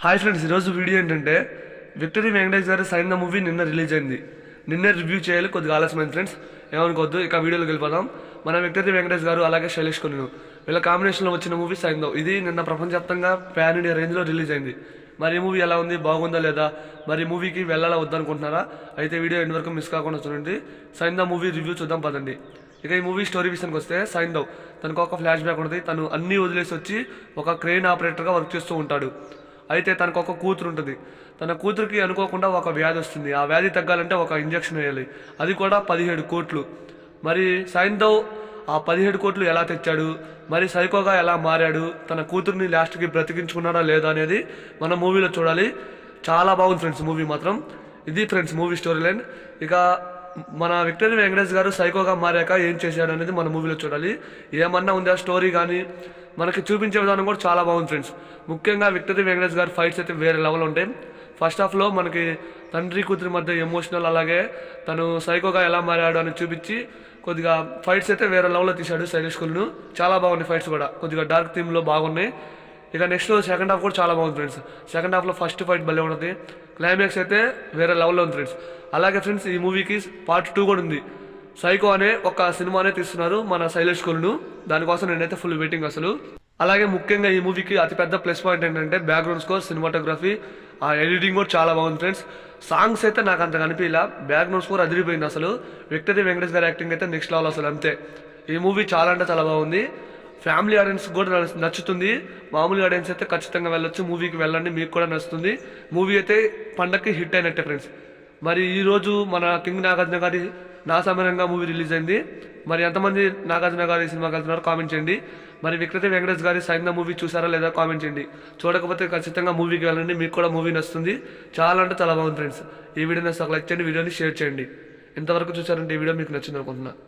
Hi friends, ఈరోజు video ఏంటంటే victory Venkatesh గారి సైన్ ద మూవీ నిన్న రిలీజ్ అయింది. నిన్నే రివ్యూ చేయాలి, కొద్దిగా ఆలస్యమైంది ఫ్రెండ్స్, ఏమనుకోవద్దు. ఇక వీడియోలోకి వెళ్ళిపోదాం. మన విక్టరీ వెంకటేష్ గారు అలాగే శైలేష్ కొనిను వీళ్ళ కాంబినేషన్లో వచ్చిన మూవీ సైన్ ద. ఇది నిన్న ప్రపంచవ్యాప్తంగా ప్యాన్ ఇండియా రేంజ్లో రిలీజ్ అయింది. మరి ఈ మూవీ ఎలా ఉంది, బాగుందా లేదా, మరి మూవీకి వెళ్ళాలా వద్దనుకుంటున్నారా? అయితే వీడియో ఎండ్ వరకు మిస్ కాకుండా చూడండి. సైన్ ద మూవీ రివ్యూ చూద్దాం పదండి. ఇక ఈ మూవీ స్టోరీ విషయానికి వస్తే, సైన్ దవ్ తనకు ఒక ఫ్లాష్ బ్యాక్ ఉంటుంది. తను అన్నీ వదిలేసి వచ్చి ఒక క్రెయిన్ ఆపరేటర్గా వర్క్ చేస్తూ ఉంటాడు. అయితే తనకు ఒక కూతురు ఉంటుంది. తన కూతురికి అనుకోకుండా ఒక వ్యాధి వస్తుంది. ఆ వ్యాధి తగ్గాలంటే ఒక ఇంజక్షన్ వేయాలి, అది కూడా 17 కోట్లు. మరి సైన్ దవ్ ఆ 17 కోట్లు ఎలా తెచ్చాడు, మరి సైకోగా ఎలా మారాడు, తన కూతుర్ని లాస్ట్కి బ్రతికించుకున్నాడా లేదా అనేది మన మూవీలో చూడాలి. చాలా బాగుంది ఫ్రెండ్స్ మూవీ మాత్రం. ఇది ఫ్రెండ్స్ మూవీ స్టోరీ లైన్. ఇక మన విక్టరీ వెంకటేష్ గారు సైకోగా మారాక ఏం చేశాడు అనేది మన మూవీలో చూడాలి. ఏమన్నా ఉందా స్టోరీ కానీ, మనకి చూపించే విధానం కూడా చాలా బాగుంది ఫ్రెండ్స్. ముఖ్యంగా విక్టరీ వెంకటేష్ గారి ఫైట్స్ అయితే వేరే లెవెల్ ఉంటాయి. ఫస్ట్ హాఫ్లో మనకి తండ్రి కూతురి మధ్య ఎమోషనల్, అలాగే తను సైకోగా ఎలా మారాడు అని చూపించి కొద్దిగా ఫైట్స్ అయితే వేరే లెవెల్లో తీశాడు శైలేష్ కొలను. చాలా బాగున్నాయి ఫైట్స్ కూడా, కొద్దిగా డార్క్ థీమ్లో బాగున్నాయి. ఇక నెక్స్ట్ సెకండ్ హాఫ్ కూడా చాలా బాగుంది ఫ్రెండ్స్. సెకండ్ హాఫ్లో ఫస్ట్ ఫైట్ భలే ఉంటుంది, క్లైమాక్స్ అయితే వేరే లెవెల్లో ఉంది ఫ్రెండ్స్. అలాగే ఫ్రెండ్స్ ఈ మూవీకి పార్ట్ 2 కూడా ఉంది. సైకో అనే ఒక సినిమానే తీస్తున్నారు మన శైలేష్ కొలను. దానికోసం నేనైతే ఫుల్ వెయిటింగ్ అసలు. అలాగే ముఖ్యంగా ఈ మూవీకి అతిపెద్ద ప్లస్ పాయింట్ ఏంటంటే బ్యాక్గ్రౌండ్ స్కోర్, సినిమాటోగ్రఫీ, ఆ ఎడిటింగ్ కూడా చాలా బాగుంది ఫ్రెండ్స్. సాంగ్స్ అయితే నాకు అంత కనిపించలా, బ్యాక్గ్రౌండ్ స్కోర్ అదిరిపోయింది అసలు. విక్టరీ వెంకటేష్ గారి యాక్టింగ్ అయితే నెక్స్ట్ లెవెల్ అసలు, అంతే. ఈ మూవీ చాలా అంటే చాలా బాగుంది. ఫ్యామిలీ ఆడియన్స్ కూడా నచ్చుతుంది. మామూలు ఆడియన్స్ అయితే ఖచ్చితంగా వెళ్ళొచ్చు, మూవీకి వెళ్ళండి, మీకు కూడా నచ్చుతుంది. మూవీ అయితే పండక్కి హిట్ అయినట్టే ఫ్రెండ్స్. మరి ఈరోజు మన కింగ్ నాగార్జున గారి నా సమయంగా మూవీ రిలీజ్ అయింది. మరి ఎంతమంది నాగార్జున గారి సినిమాకి వెళ్తున్నారు కామెంట్ చేయండి. మరి విక్టరీ వెంకటేష్ గారి సైన్ ద మూవీ చూసారా లేదా కామెంట్ చేయండి. చూడకపోతే ఖచ్చితంగా మూవీకి వెళ్ళండి, మీకు కూడా మూవీ నచ్చుతుంది. చాలా అంటే చాలా బాగుంది ఫ్రెండ్స్. ఈ వీడియో నచ్చితే లైక్ చేయండి, వీడియోని షేర్ చేయండి. ఇంతవరకు చూసారంటే ఈ వీడియో మీకు నచ్చింది అనుకుంటున్నా.